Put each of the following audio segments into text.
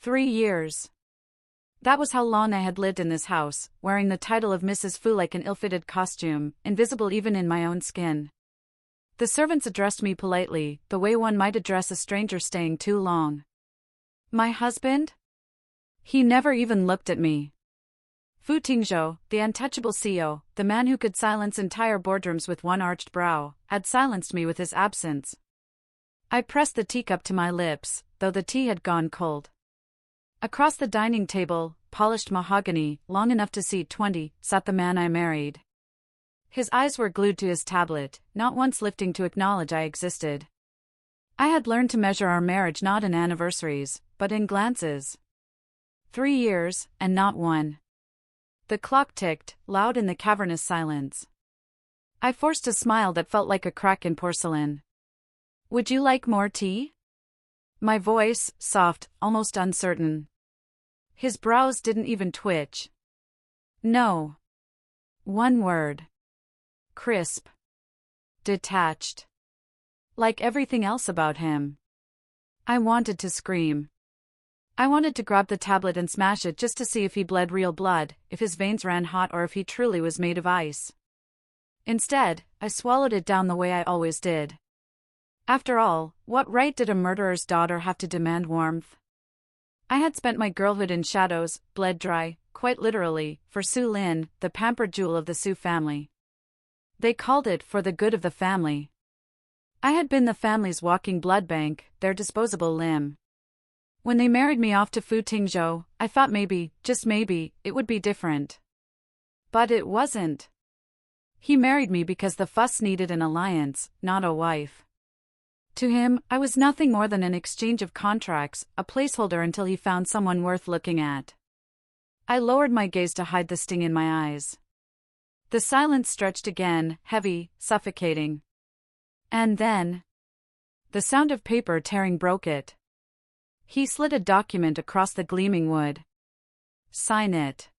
3 years. That was how long I had lived in this house, wearing the title of Mrs. Fu like an ill-fitted costume, invisible even in my own skin. The servants addressed me politely, the way one might address a stranger staying too long. My husband? He never even looked at me. Fu Tingzhou, the untouchable CEO, the man who could silence entire boardrooms with one arched brow, had silenced me with his absence. I pressed the teacup to my lips, though the tea had gone cold. Across the dining table, polished mahogany, long enough to seat 20, sat the man I married. His eyes were glued to his tablet, not once lifting to acknowledge I existed. I had learned to measure our marriage not in anniversaries, but in glances. 3 years, and not one. The clock ticked, loud in the cavernous silence. I forced a smile that felt like a crack in porcelain. Would you like more tea? My voice, soft, almost uncertain. His brows didn't even twitch. No. One word. Crisp. Detached. Like everything else about him. I wanted to scream. I wanted to grab the tablet and smash it just to see if he bled real blood, if his veins ran hot or if he truly was made of ice. Instead, I swallowed it down the way I always did. After all, what right did a murderer's daughter have to demand warmth? I had spent my girlhood in shadows, bled dry, quite literally, for Su Lin, the pampered jewel of the Su family. They called it for the good of the family. I had been the family's walking blood bank, their disposable limb. When they married me off to Fu Tingzhou, I thought maybe, just maybe, it would be different. But it wasn't. He married me because the fuss needed an alliance, not a wife. To him, I was nothing more than an exchange of contracts, a placeholder until he found someone worth looking at. I lowered my gaze to hide the sting in my eyes. The silence stretched again, heavy, suffocating. And then, the sound of paper tearing broke it. He slid a document across the gleaming wood. Sign it.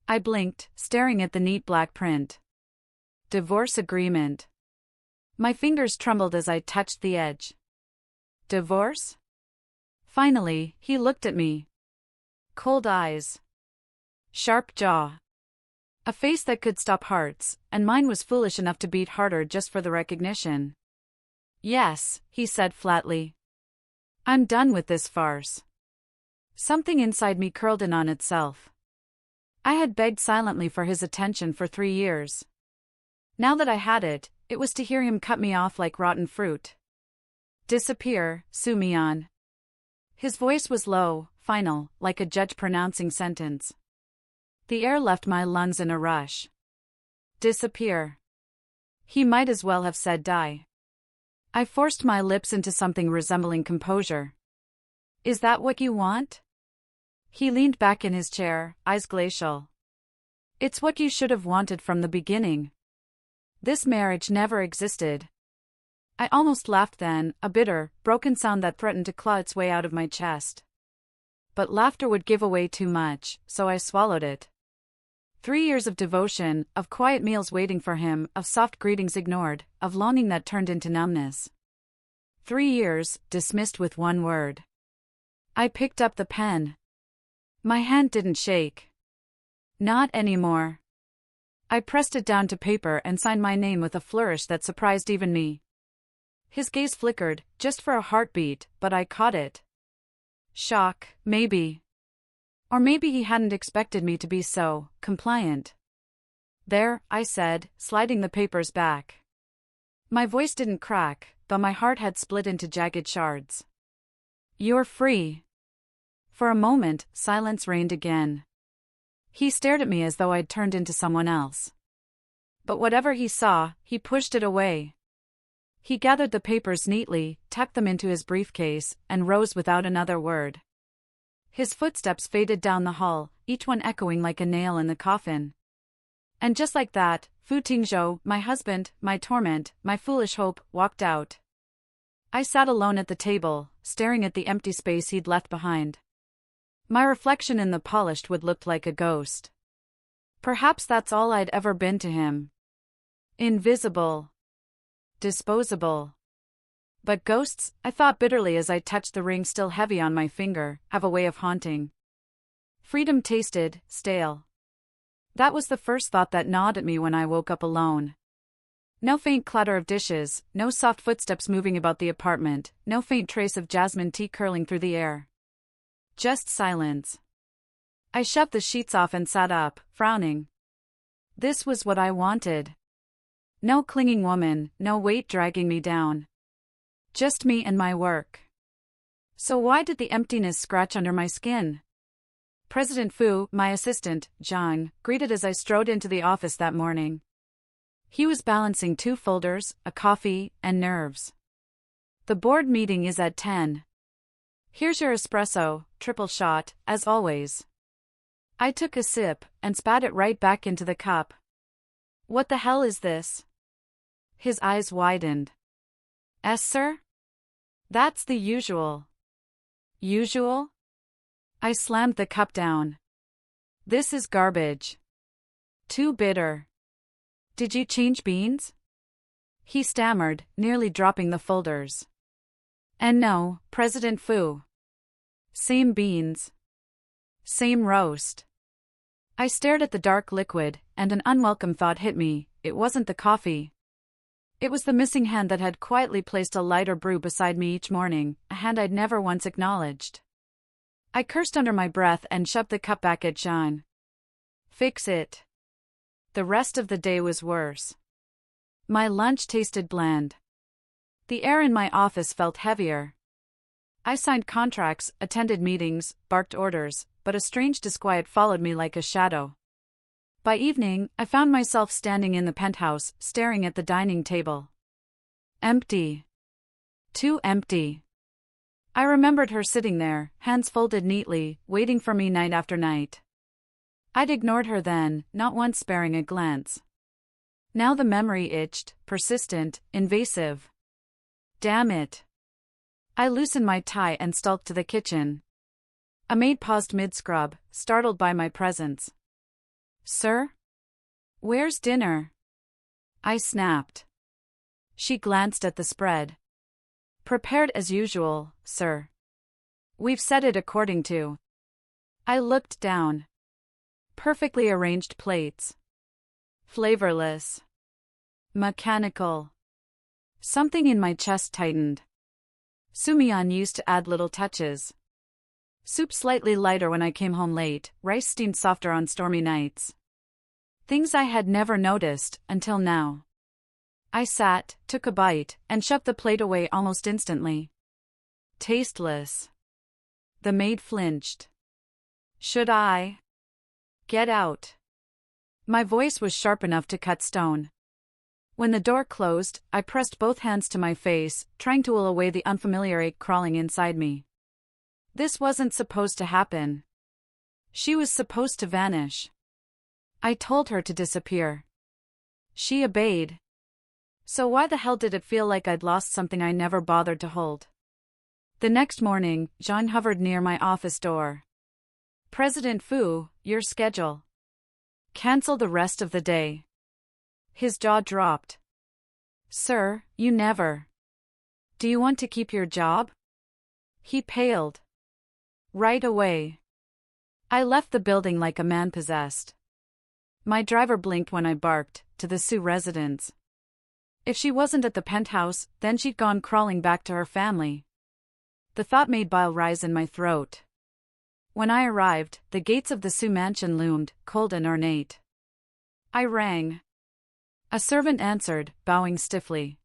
I blinked, staring at the neat black print. Divorce agreement. My fingers trembled as I touched the edge. Divorce? Finally, he looked at me. Cold eyes. Sharp jaw. A face that could stop hearts, and mine was foolish enough to beat harder just for the recognition. Yes, he said flatly. I'm done with this farce. Something inside me curled in on itself. I had begged silently for his attention for 3 years. Now that I had it, it was to hear him cut me off like rotten fruit. Disappear, Su Mian. His voice was low, final, like a judge pronouncing sentence. The air left my lungs in a rush. Disappear. He might as well have said die. I forced my lips into something resembling composure. Is that what you want? He leaned back in his chair, eyes glacial. It's what you should have wanted from the beginning. This marriage never existed. I almost laughed then, a bitter, broken sound that threatened to claw its way out of my chest. But laughter would give away too much, so I swallowed it. 3 years of devotion, of quiet meals waiting for him, of soft greetings ignored, of longing that turned into numbness. 3 years, dismissed with one word. I picked up the pen. My hand didn't shake. Not anymore. I pressed it down to paper and signed my name with a flourish that surprised even me. His gaze flickered, just for a heartbeat, but I caught it. Shock, maybe. Or maybe he hadn't expected me to be so compliant. There, I said, sliding the papers back. My voice didn't crack, though my heart had split into jagged shards. You're free. For a moment, silence reigned again. He stared at me as though I'd turned into someone else. But whatever he saw, he pushed it away. He gathered the papers neatly, tucked them into his briefcase, and rose without another word. His footsteps faded down the hall, each one echoing like a nail in the coffin. And just like that, Fu Tingzhou, my husband, my torment, my foolish hope, walked out. I sat alone at the table, staring at the empty space he'd left behind. My reflection in the polished wood looked like a ghost. Perhaps that's all I'd ever been to him. Invisible. Disposable. But ghosts, I thought bitterly as I touched the ring still heavy on my finger, have a way of haunting. Freedom tasted stale. That was the first thought that gnawed at me when I woke up alone. No faint clatter of dishes, no soft footsteps moving about the apartment, no faint trace of jasmine tea curling through the air. Just silence. I shoved the sheets off and sat up, frowning. This was what I wanted. No clinging woman, no weight dragging me down. Just me and my work. So why did the emptiness scratch under my skin? President Fu, my assistant, Zhang, greeted as I strode into the office that morning. He was balancing 2 folders, a coffee, and nerves. The board meeting is at 10. Here's your espresso, triple shot, as always. I took a sip, and spat it right back into the cup. What the hell is this? His eyes widened. Sir? That's the usual. Usual? I slammed the cup down. This is garbage. Too bitter. Did you change beans? He stammered, nearly dropping the folders. And no, President Fu. Same beans. Same roast. I stared at the dark liquid, and an unwelcome thought hit me. It wasn't the coffee. It was the missing hand that had quietly placed a lighter brew beside me each morning, a hand I'd never once acknowledged. I cursed under my breath and shoved the cup back at John. Fix it. The rest of the day was worse. My lunch tasted bland. The air in my office felt heavier. I signed contracts, attended meetings, barked orders, but a strange disquiet followed me like a shadow. By evening, I found myself standing in the penthouse, staring at the dining table. Empty. Too empty. I remembered her sitting there, hands folded neatly, waiting for me night after night. I'd ignored her then, not once sparing a glance. Now the memory itched, persistent, invasive. Damn it. I loosened my tie and stalked to the kitchen. A maid paused mid-scrub, startled by my presence. Sir? Where's dinner? I snapped. She glanced at the spread. Prepared as usual, sir. We've set it according to. I looked down. Perfectly arranged plates. Flavorless. Mechanical. Something in my chest tightened. Su Mian used to add little touches. Soup slightly lighter when I came home late, rice steamed softer on stormy nights. Things I had never noticed, until now. I sat, took a bite, and shoved the plate away almost instantly. Tasteless. The maid flinched. Should I? Get out. My voice was sharp enough to cut stone. When the door closed, I pressed both hands to my face, trying to will away the unfamiliar ache crawling inside me. This wasn't supposed to happen. She was supposed to vanish. I told her to disappear. She obeyed. So why the hell did it feel like I'd lost something I never bothered to hold? The next morning, Jean hovered near my office door. President Fu, your schedule. Cancel the rest of the day. His jaw dropped. Sir, you never. Do you want to keep your job? He paled. Right away. I left the building like a man possessed. My driver blinked when I barked, to the Su residence. If she wasn't at the penthouse, then she'd gone crawling back to her family. The thought made bile rise in my throat. When I arrived, the gates of the Su mansion loomed, cold and ornate. I rang. A servant answered, bowing stiffly.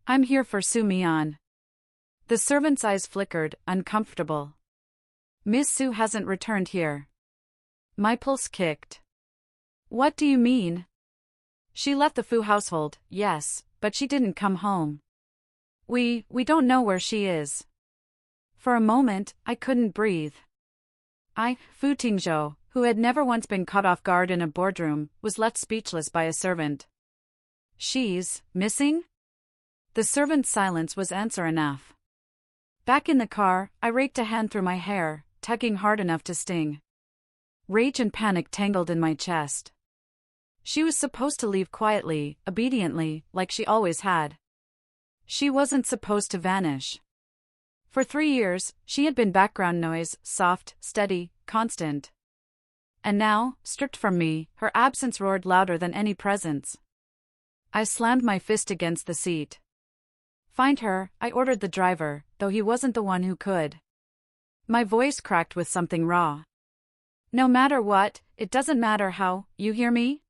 I'm here for Su Mian. The servant's eyes flickered, uncomfortable. Miss Su hasn't returned here. My pulse kicked. What do you mean? She left the Fu household, yes, but she didn't come home. We don't know where she is. For a moment, I couldn't breathe. Fu Tingzhou, who had never once been caught off guard in a boardroom, was left speechless by a servant. She's missing? The servant's silence was answer enough. Back in the car, I raked a hand through my hair, tugging hard enough to sting. Rage and panic tangled in my chest. She was supposed to leave quietly, obediently, like she always had. She wasn't supposed to vanish. For 3 years, she had been background noise, soft, steady, constant. And now, stripped from me, her absence roared louder than any presence. I slammed my fist against the seat. "Find her," I ordered the driver, though he wasn't the one who could. My voice cracked with something raw. "No matter what, it doesn't matter how, you hear me?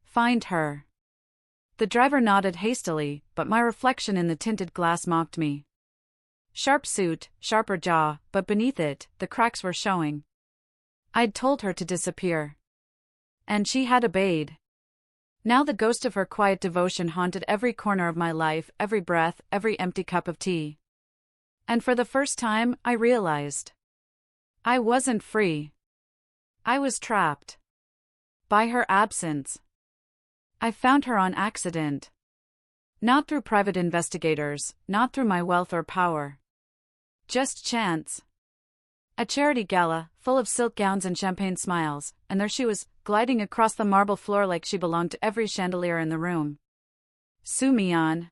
Find her." The driver nodded hastily, but my reflection in the tinted glass mocked me. Sharp suit, sharper jaw, but beneath it, the cracks were showing. I'd told her to disappear. And she had obeyed. Now the ghost of her quiet devotion haunted every corner of my life, every breath, every empty cup of tea. And for the first time, I realized. I wasn't free. I was trapped. By her absence. I found her on accident. Not through private investigators, not through my wealth or power. Just chance. A charity gala, full of silk gowns and champagne smiles, and there she was, gliding across the marble floor like she belonged to every chandelier in the room. Su Mian.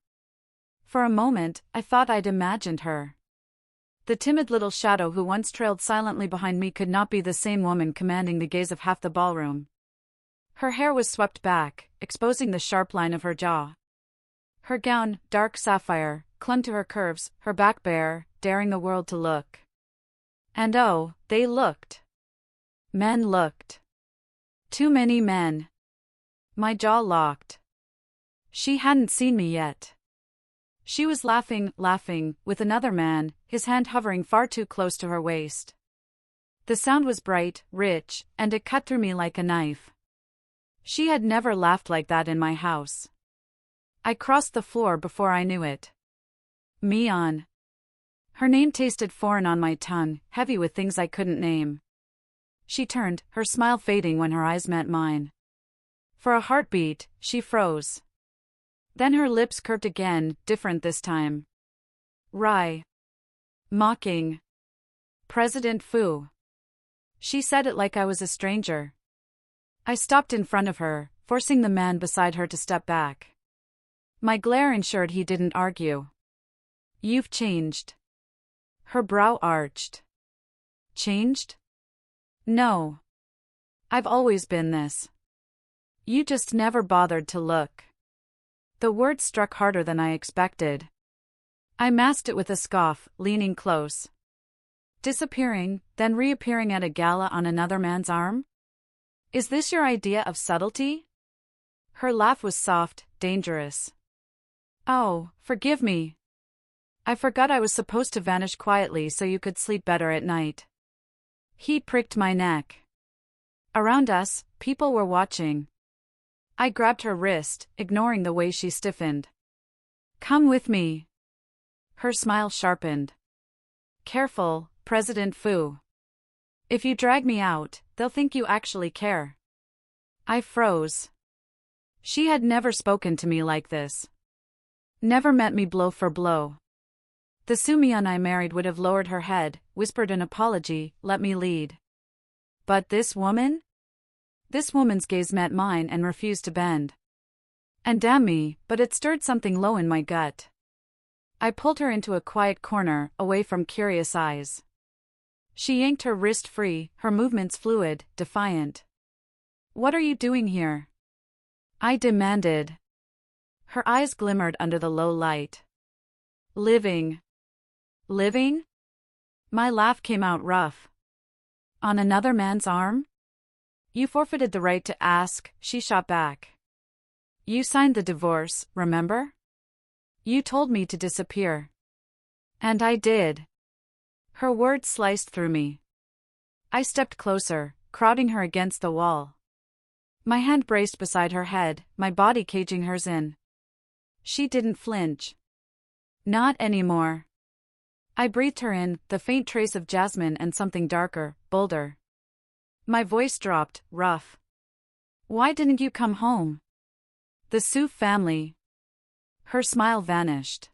For a moment, I thought I'd imagined her. The timid little shadow who once trailed silently behind me could not be the same woman commanding the gaze of half the ballroom. Her hair was swept back, exposing the sharp line of her jaw. Her gown, dark sapphire, clung to her curves, her back bare, daring the world to look. And oh, they looked. Men looked. Too many men. My jaw locked. She hadn't seen me yet. She was laughing, with another man, his hand hovering far too close to her waist. The sound was bright, rich, and it cut through me like a knife. She had never laughed like that in my house. I crossed the floor before I knew it. Mian. Her name tasted foreign on my tongue, heavy with things I couldn't name. She turned, her smile fading when her eyes met mine. For a heartbeat, she froze. Then her lips curved again, different this time. Wry. Mocking. President Fu. She said it like I was a stranger. I stopped in front of her, forcing the man beside her to step back. My glare ensured he didn't argue. You've changed. Her brow arched. Changed? No. I've always been this. You just never bothered to look. The word struck harder than I expected. I masked it with a scoff, leaning close. Disappearing, then reappearing at a gala on another man's arm? Is this your idea of subtlety? Her laugh was soft, dangerous. Oh, forgive me. I forgot I was supposed to vanish quietly so you could sleep better at night. He pricked my neck. Around us, people were watching. I grabbed her wrist, ignoring the way she stiffened. Come with me. Her smile sharpened. Careful, President Fu. If you drag me out, they'll think you actually care. I froze. She had never spoken to me like this. Never met me blow for blow. The Su Mian I married would have lowered her head, whispered an apology, let me lead. But this woman? This woman's gaze met mine and refused to bend. And damn me, but it stirred something low in my gut. I pulled her into a quiet corner, away from curious eyes. She yanked her wrist free, her movements fluid, defiant. What are you doing here? I demanded. Her eyes glimmered under the low light. Living. Living? My laugh came out rough. On another man's arm? You forfeited the right to ask, she shot back. You signed the divorce, remember? You told me to disappear. And I did. Her words sliced through me. I stepped closer, crowding her against the wall. My hand braced beside her head, my body caging hers in. She didn't flinch. Not anymore. I breathed her in, the faint trace of jasmine and something darker, bolder. My voice dropped, rough. Why didn't you come home? The Su family. Her smile vanished.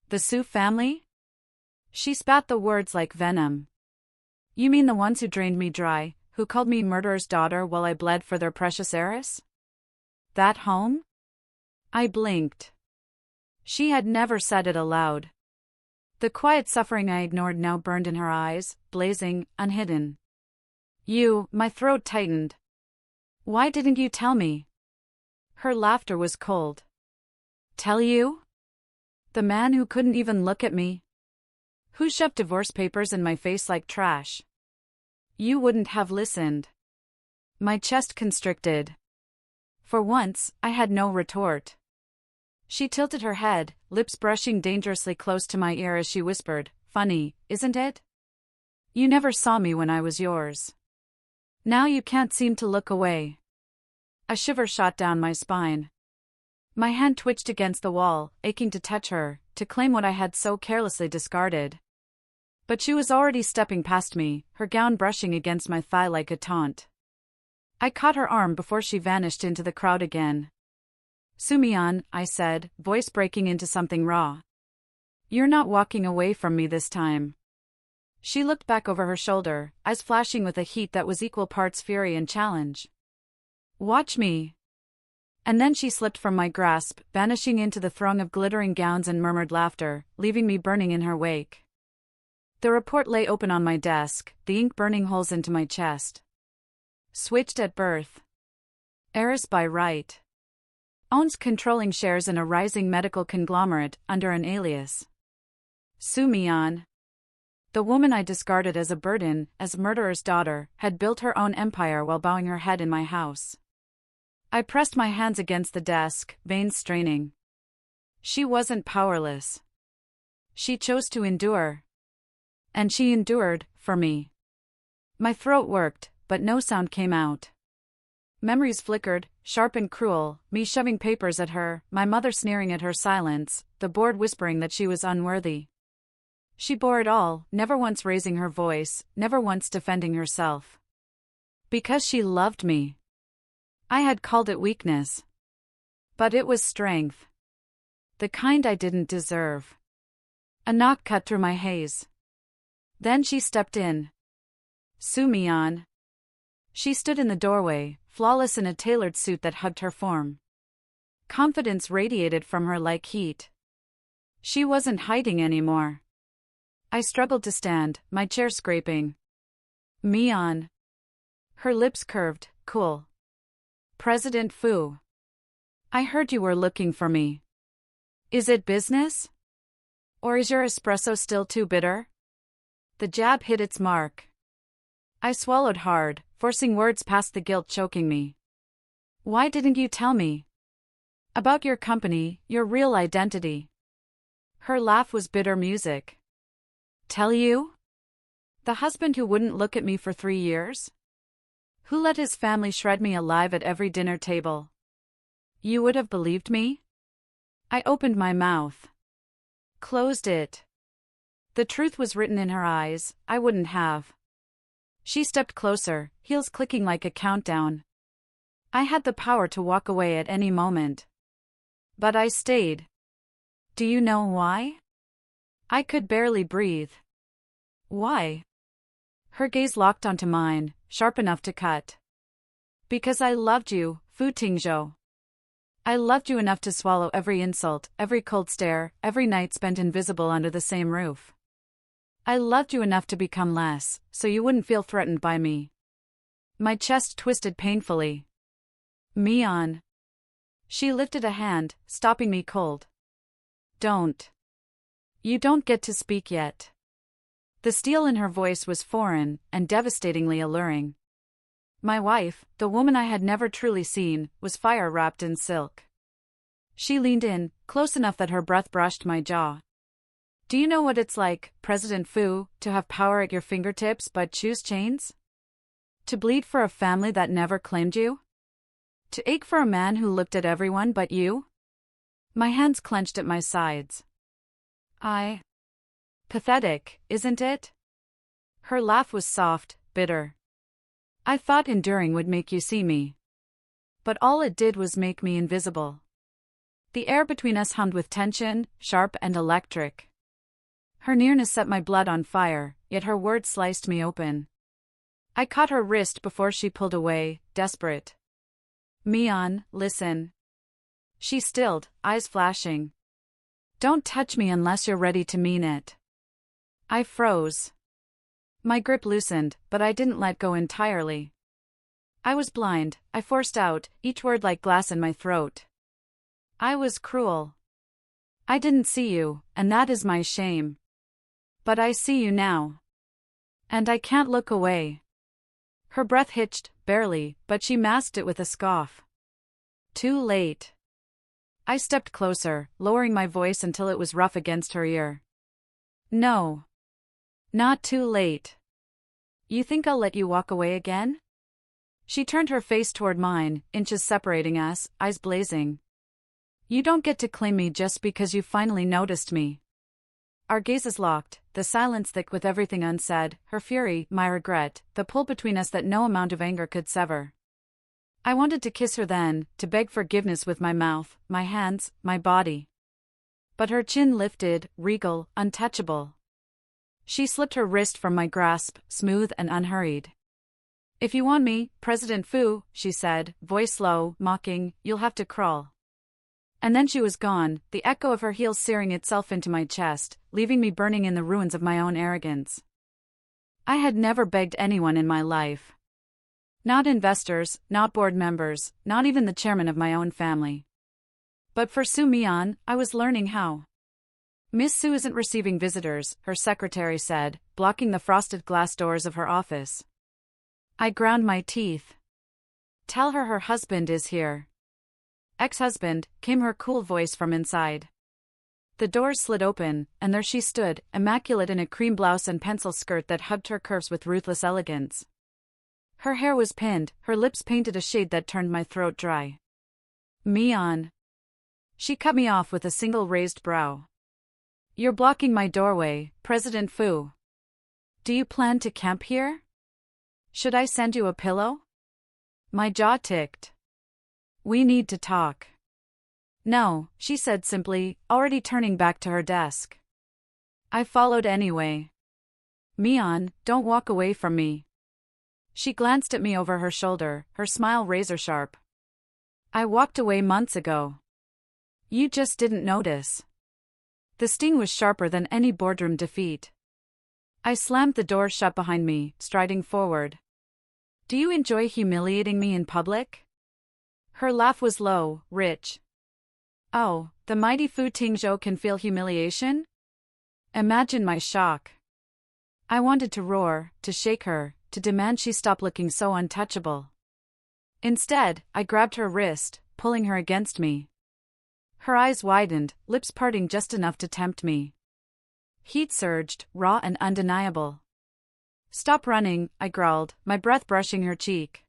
The Su family? She spat the words like venom. You mean the ones who drained me dry, who called me murderer's daughter while I bled for their precious heiress? That home? I blinked. She had never said it aloud. The quiet suffering I ignored now burned in her eyes, blazing, unhidden. My throat tightened. Why didn't you tell me? Her laughter was cold. Tell you? The man who couldn't even look at me? Who shoved divorce papers in my face like trash? You wouldn't have listened. My chest constricted. For once, I had no retort. She tilted her head, lips brushing dangerously close to my ear as she whispered, "Funny, isn't it? You never saw me when I was yours. Now you can't seem to look away." A shiver shot down my spine. My hand twitched against the wall, aching to touch her, to claim what I had so carelessly discarded. But she was already stepping past me, her gown brushing against my thigh like a taunt. I caught her arm before she vanished into the crowd again. "Su Mian," I said, voice breaking into something raw. "You're not walking away from me this time." She looked back over her shoulder, eyes flashing with a heat that was equal parts fury and challenge. "Watch me." And then she slipped from my grasp, vanishing into the throng of glittering gowns and murmured laughter, leaving me burning in her wake. The report lay open on my desk, the ink burning holes into my chest. Switched at birth. Heiress by right. Owns controlling shares in a rising medical conglomerate under an alias. Su Mian. The woman I discarded as a burden, as murderer's daughter, had built her own empire while bowing her head in my house. I pressed my hands against the desk, veins straining. She wasn't powerless. She chose to endure. And she endured, for me. My throat worked, but no sound came out. Memories flickered, sharp and cruel, me shoving papers at her, my mother sneering at her silence, the board whispering that she was unworthy. She bore it all, never once raising her voice, never once defending herself. Because she loved me. I had called it weakness. But it was strength. The kind I didn't deserve. A knock cut through my haze. Then she stepped in. Su Mian. She stood in the doorway, flawless in a tailored suit that hugged her form. Confidence radiated from her like heat. She wasn't hiding anymore. I struggled to stand, my chair scraping. Mian. Her lips curved, cool. "President Fu. I heard you were looking for me. Is it business? Or is your espresso still too bitter?" The jab hit its mark. I swallowed hard, forcing words past the guilt choking me. "Why didn't you tell me? About your company, your real identity?" Her laugh was bitter music. "Tell you? The husband who wouldn't look at me for 3 years? Who let his family shred me alive at every dinner table? You would have believed me?" I opened my mouth. Closed it. The truth was written in her eyes, I wouldn't have. She stepped closer, heels clicking like a countdown. I had the power to walk away at any moment. But I stayed. Do you know why? I could barely breathe. Why? Her gaze locked onto mine, sharp enough to cut. Because I loved you, Fu Tingzhou. I loved you enough to swallow every insult, every cold stare, every night spent invisible under the same roof. I loved you enough to become less, so you wouldn't feel threatened by me. My chest twisted painfully. Mian. She lifted a hand, stopping me cold. Don't. You don't get to speak yet. The steel in her voice was foreign and devastatingly alluring. My wife, the woman I had never truly seen, was fire wrapped in silk. She leaned in, close enough that her breath brushed my jaw. Do you know what it's like, President Fu, to have power at your fingertips but choose chains? To bleed for a family that never claimed you? To ache for a man who looked at everyone but you? My hands clenched at my sides. Pathetic, isn't it? Her laugh was soft, bitter. I thought enduring would make you see me. But all it did was make me invisible. The air between us hummed with tension, sharp and electric. Her nearness set my blood on fire, yet her words sliced me open. I caught her wrist before she pulled away, desperate. Mian, listen. She stilled, eyes flashing. Don't touch me unless you're ready to mean it. I froze. My grip loosened, but I didn't let go entirely. I was blind, I forced out, each word like glass in my throat. I was cruel. I didn't see you, and that is my shame. But I see you now. And I can't look away. Her breath hitched, barely, but she masked it with a scoff. Too late. I stepped closer, lowering my voice until it was rough against her ear. No. Not too late. You think I'll let you walk away again? She turned her face toward mine, inches separating us, eyes blazing. You don't get to claim me just because you finally noticed me. Our gazes locked, the silence thick with everything unsaid, her fury, my regret, the pull between us that no amount of anger could sever. I wanted to kiss her then, to beg forgiveness with my mouth, my hands, my body. But her chin lifted, regal, untouchable. She slipped her wrist from my grasp, smooth and unhurried. If you want me, President Fu, she said, voice low, mocking, you'll have to crawl. And then she was gone, the echo of her heels searing itself into my chest, leaving me burning in the ruins of my own arrogance. I had never begged anyone in my life. Not investors, not board members, not even the chairman of my own family. But for Su Mian, I was learning how. Miss Su isn't receiving visitors, her secretary said, blocking the frosted glass doors of her office. I ground my teeth. Tell her husband is here. Ex-husband, came her cool voice from inside. The doors slid open, and there she stood, immaculate in a cream blouse and pencil skirt that hugged her curves with ruthless elegance. Her hair was pinned, her lips painted a shade that turned my throat dry. Mian. She cut me off with a single raised brow. You're blocking my doorway, President Fu. Do you plan to camp here? Should I send you a pillow? My jaw ticked. We need to talk. No, she said simply, already turning back to her desk. I followed anyway. Mian, don't walk away from me. She glanced at me over her shoulder, her smile razor-sharp. I walked away months ago. You just didn't notice. The sting was sharper than any boardroom defeat. I slammed the door shut behind me, striding forward. Do you enjoy humiliating me in public? Her laugh was low, rich. Oh, the mighty Fu Tingzhou can feel humiliation? Imagine my shock. I wanted to roar, to shake her, to demand she stop looking so untouchable. Instead, I grabbed her wrist, pulling her against me. Her eyes widened, lips parting just enough to tempt me. Heat surged, raw and undeniable. Stop running, I growled, my breath brushing her cheek.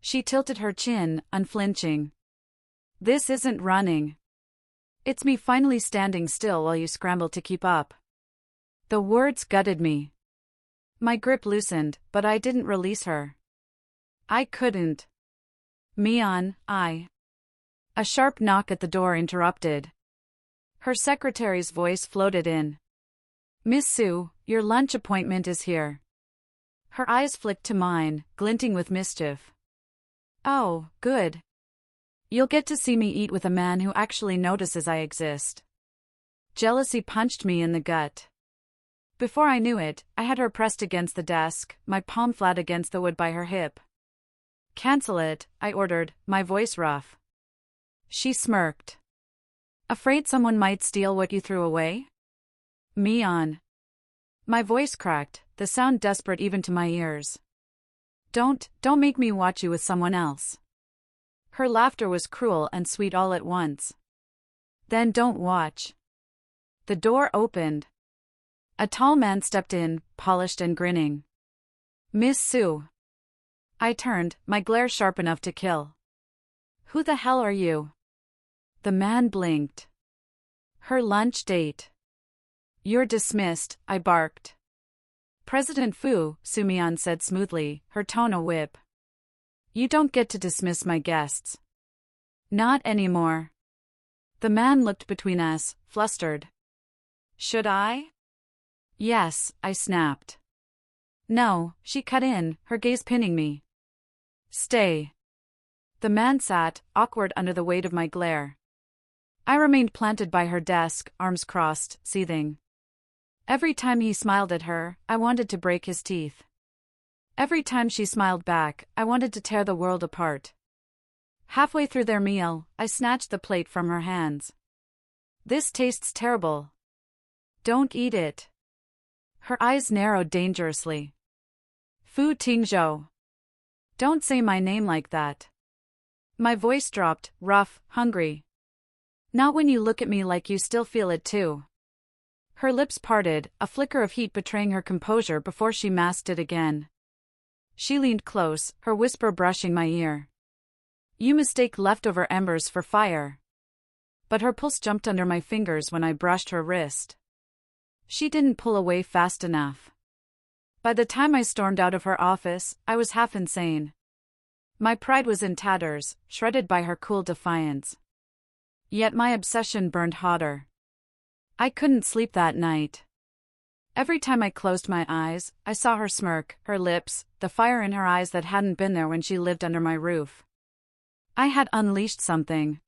She tilted her chin, unflinching. This isn't running. It's me finally standing still while you scramble to keep up. The words gutted me. My grip loosened, but I didn't release her. I couldn't. Mian, A sharp knock at the door interrupted. Her secretary's voice floated in. Miss Su, your lunch appointment is here. Her eyes flicked to mine, glinting with mischief. Oh, good. You'll get to see me eat with a man who actually notices I exist. Jealousy punched me in the gut. Before I knew it, I had her pressed against the desk, my palm flat against the wood by her hip. Cancel it, I ordered, my voice rough. She smirked. Afraid someone might steal what you threw away? Mian. My voice cracked, the sound desperate even to my ears. Don't make me watch you with someone else. Her laughter was cruel and sweet all at once. Then don't watch. The door opened. A tall man stepped in, polished and grinning. Miss Su. I turned, my glare sharp enough to kill. Who the hell are you? The man blinked. Her lunch date. You're dismissed, I barked. President Fu, Su Mian said smoothly, her tone a whip. You don't get to dismiss my guests. Not anymore. The man looked between us, flustered. Should I? Yes, I snapped. No, she cut in, her gaze pinning me. Stay. The man sat, awkward under the weight of my glare. I remained planted by her desk, arms crossed, seething. Every time he smiled at her, I wanted to break his teeth. Every time she smiled back, I wanted to tear the world apart. Halfway through their meal, I snatched the plate from her hands. This tastes terrible. Don't eat it. Her eyes narrowed dangerously. Fu Tingzhou. Don't say my name like that. My voice dropped, rough, hungry. Not when you look at me like you still feel it too. Her lips parted, a flicker of heat betraying her composure before she masked it again. She leaned close, her whisper brushing my ear. You mistake leftover embers for fire. But her pulse jumped under my fingers when I brushed her wrist. She didn't pull away fast enough. By the time I stormed out of her office, I was half insane. My pride was in tatters, shredded by her cool defiance. Yet my obsession burned hotter. I couldn't sleep that night. Every time I closed my eyes, I saw her smirk, her lips, the fire in her eyes that hadn't been there when she lived under my roof. I had unleashed something.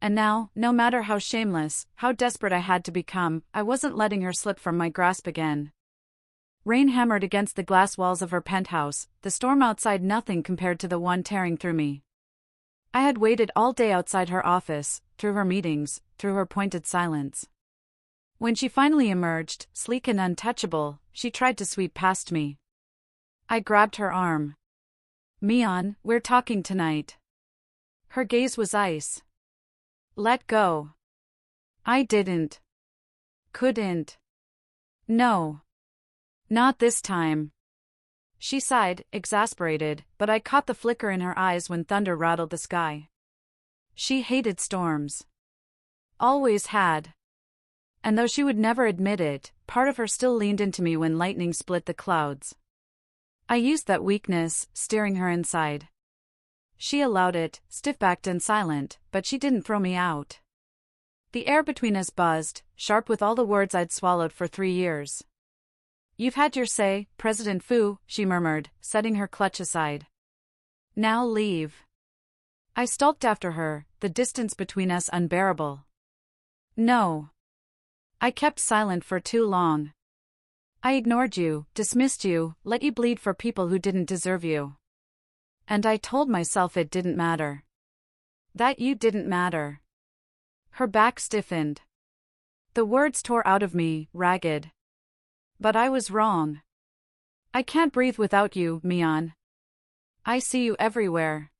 And now, no matter how shameless, how desperate I had to become, I wasn't letting her slip from my grasp again. Rain hammered against the glass walls of her penthouse, the storm outside nothing compared to the one tearing through me. I had waited all day outside her office, through her meetings, through her pointed silence. When she finally emerged, sleek and untouchable, she tried to sweep past me. I grabbed her arm. Mian, we're talking tonight. Her gaze was ice. Let go. I didn't. Couldn't. No. Not this time. She sighed, exasperated, but I caught the flicker in her eyes when thunder rattled the sky. She hated storms. Always had. And though she would never admit it, part of her still leaned into me when lightning split the clouds. I used that weakness, steering her inside. She allowed it, stiff-backed and silent, but she didn't throw me out. The air between us buzzed, sharp with all the words I'd swallowed for 3 years. You've had your say, President Fu, she murmured, setting her clutch aside. Now leave. I stalked after her, the distance between us unbearable. No. I kept silent for too long. I ignored you, dismissed you, let you bleed for people who didn't deserve you. And I told myself it didn't matter. That you didn't matter. Her back stiffened. The words tore out of me, ragged. But I was wrong. I can't breathe without you, Mian. I see you everywhere.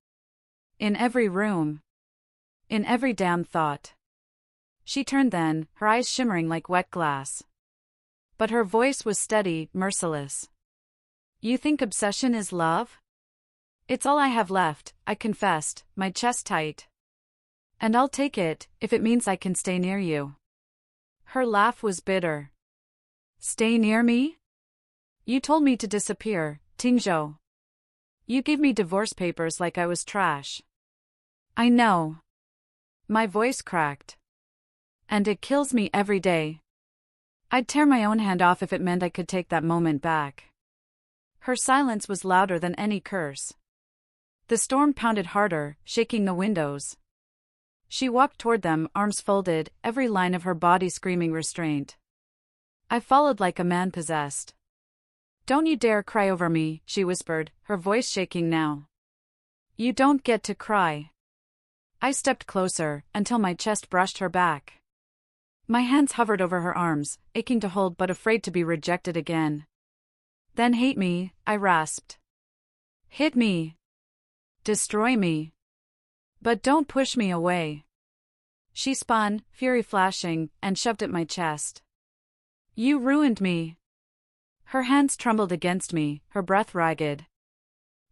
In every room. In every damn thought. She turned then, her eyes shimmering like wet glass. But her voice was steady, merciless. You think obsession is love? It's all I have left, I confessed, my chest tight. And I'll take it, if it means I can stay near you. Her laugh was bitter. Stay near me? You told me to disappear, Tingzhou. You gave me divorce papers like I was trash. I know. My voice cracked. And it kills me every day. I'd tear my own hand off if it meant I could take that moment back. Her silence was louder than any curse. The storm pounded harder, shaking the windows. She walked toward them, arms folded, every line of her body screaming restraint. I followed like a man possessed. Don't you dare cry over me, she whispered, her voice shaking now. You don't get to cry. I stepped closer, until my chest brushed her back. My hands hovered over her arms, aching to hold but afraid to be rejected again. Then hate me, I rasped. Hit me. Destroy me. But don't push me away. She spun, fury flashing, and shoved at my chest. You ruined me. Her hands trembled against me, her breath ragged.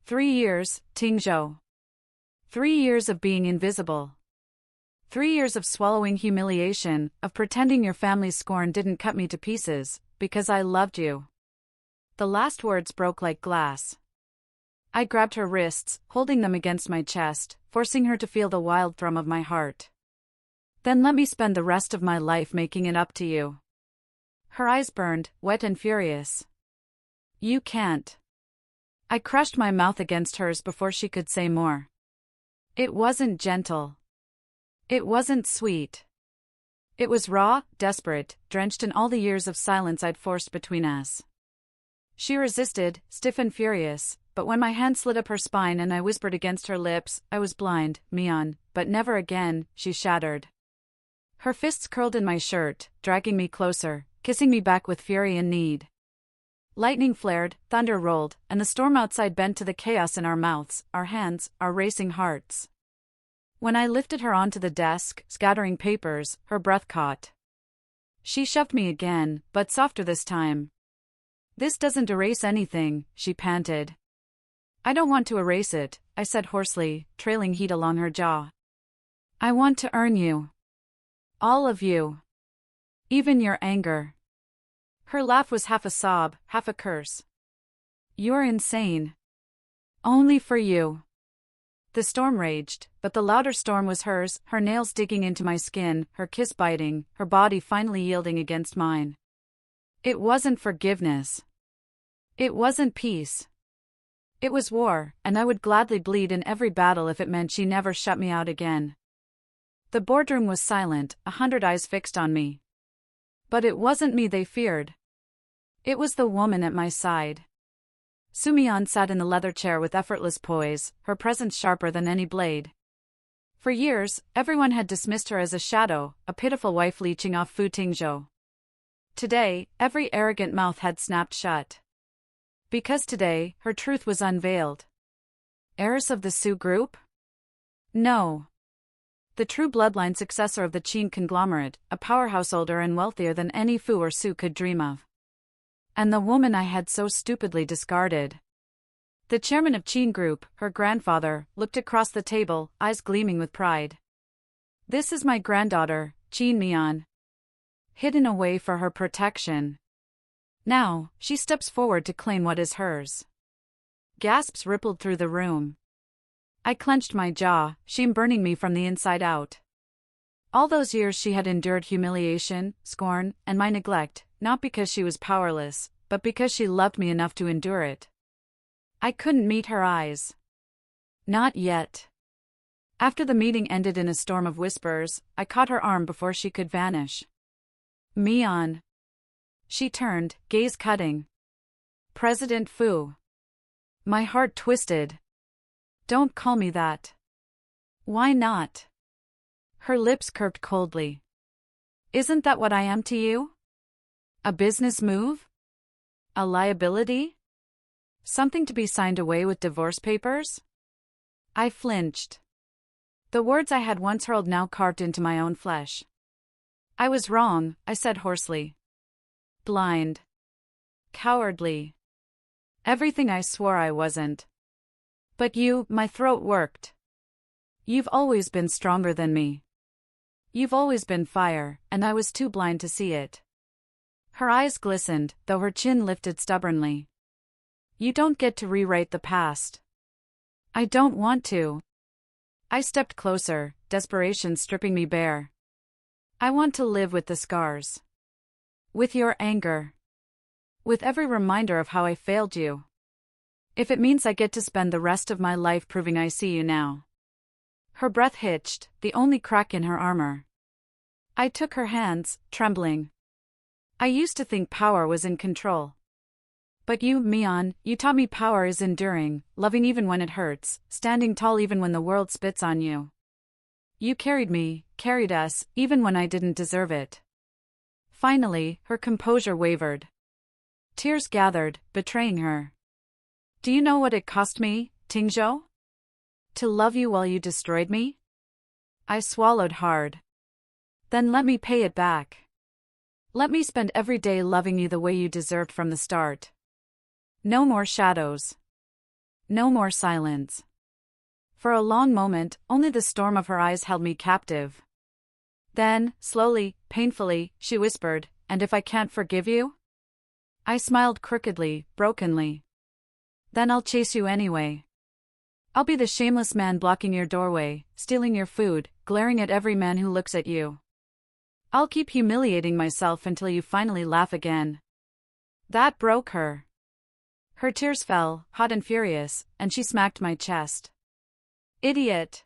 3 years, Tingzhou. 3 years of being invisible. 3 years of swallowing humiliation, of pretending your family's scorn didn't cut me to pieces, because I loved you. The last words broke like glass. I grabbed her wrists, holding them against my chest, forcing her to feel the wild thrum of my heart. Then let me spend the rest of my life making it up to you. Her eyes burned, wet and furious. You can't. I crushed my mouth against hers before she could say more. It wasn't gentle. It wasn't sweet. It was raw, desperate, drenched in all the years of silence I'd forced between us. She resisted, stiff and furious, but when my hand slid up her spine and I whispered against her lips, I was blind, Mian, but never again, she shattered. Her fists curled in my shirt, dragging me closer, kissing me back with fury and need. Lightning flared, thunder rolled, and the storm outside bent to the chaos in our mouths, our hands, our racing hearts. When I lifted her onto the desk, scattering papers, her breath caught. She shoved me again, but softer this time. "This doesn't erase anything," she panted. "I don't want to erase it," I said hoarsely, trailing heat along her jaw. "I want to earn you. All of you. Even your anger." Her laugh was half a sob, half a curse. "You're insane. Only for you." The storm raged, but the louder storm was hers, her nails digging into my skin, her kiss biting, her body finally yielding against mine. It wasn't forgiveness. It wasn't peace. It was war, and I would gladly bleed in every battle if it meant she never shut me out again. The boardroom was silent, 100 eyes fixed on me. But it wasn't me they feared. It was the woman at my side. Su Mian sat in the leather chair with effortless poise, her presence sharper than any blade. For years, everyone had dismissed her as a shadow, a pitiful wife leeching off Fu Tingzhou. Today, every arrogant mouth had snapped shut. Because today, her truth was unveiled. Heiress of the Su group? No. The true bloodline successor of the Qin conglomerate, a powerhouse older and wealthier than any Fu or Su could dream of. And the woman I had so stupidly discarded. The chairman of Qin Group, her grandfather, looked across the table, eyes gleaming with pride. "This is my granddaughter, Qin Mian. Hidden away for her protection. Now, she steps forward to claim what is hers." Gasps rippled through the room. I clenched my jaw, shame burning me from the inside out. All those years she had endured humiliation, scorn, and my neglect, not because she was powerless, but because she loved me enough to endure it. I couldn't meet her eyes. Not yet. After the meeting ended in a storm of whispers, I caught her arm before she could vanish. "Mian." She turned, gaze cutting. "President Fu." My heart twisted. "Don't call me that." "Why not?" Her lips curved coldly. "Isn't that what I am to you? A business move? A liability? Something to be signed away with divorce papers?" I flinched. The words I had once hurled now carved into my own flesh. "I was wrong," I said hoarsely. "Blind. Cowardly. Everything I swore I wasn't. But you," my throat worked. "You've always been stronger than me. You've always been fire, and I was too blind to see it." Her eyes glistened, though her chin lifted stubbornly. "You don't get to rewrite the past." "I don't want to." I stepped closer, desperation stripping me bare. "I want to live with the scars. With your anger. With every reminder of how I failed you. If it means I get to spend the rest of my life proving I see you now." Her breath hitched, the only crack in her armor. I took her hands, trembling. "I used to think power was in control. But you, Mian, you taught me power is enduring, loving even when it hurts, standing tall even when the world spits on you. You carried me, carried us, even when I didn't deserve it." Finally, her composure wavered. Tears gathered, betraying her. "Do you know what it cost me, Tingzhou? To love you while you destroyed me?" I swallowed hard. "Then let me pay it back. Let me spend every day loving you the way you deserved from the start. No more shadows. No more silence." For a long moment, only the storm of her eyes held me captive. Then, slowly, painfully, she whispered, "And if I can't forgive you?" I smiled crookedly, brokenly. "Then I'll chase you anyway. I'll be the shameless man blocking your doorway, stealing your food, glaring at every man who looks at you. I'll keep humiliating myself until you finally laugh again." That broke her. Her tears fell, hot and furious, and she smacked my chest. "Idiot."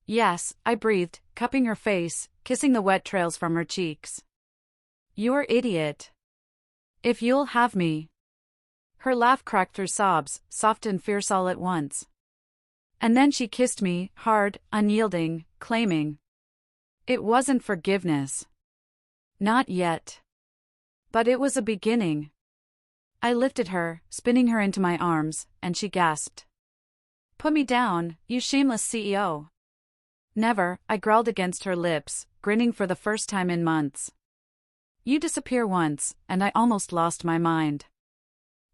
"Yes," I breathed, cupping her face, kissing the wet trails from her cheeks. "You're idiot. If you'll have me." Her laugh cracked through sobs, soft and fierce all at once. And then she kissed me, hard, unyielding, claiming. It wasn't forgiveness. Not yet. But it was a beginning. I lifted her, spinning her into my arms, and she gasped. "Put me down, you shameless CEO." "Never," I growled against her lips, grinning for the first time in months. "You disappear once, and I almost lost my mind.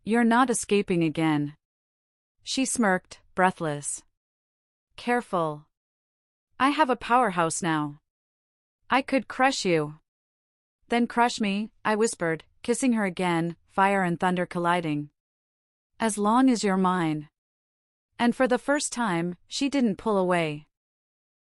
You're not escaping again." She smirked, breathless. "Careful. I have a powerhouse now. I could crush you." "Then crush me," I whispered, kissing her again, fire and thunder colliding. "As long as you're mine." And for the first time, she didn't pull away.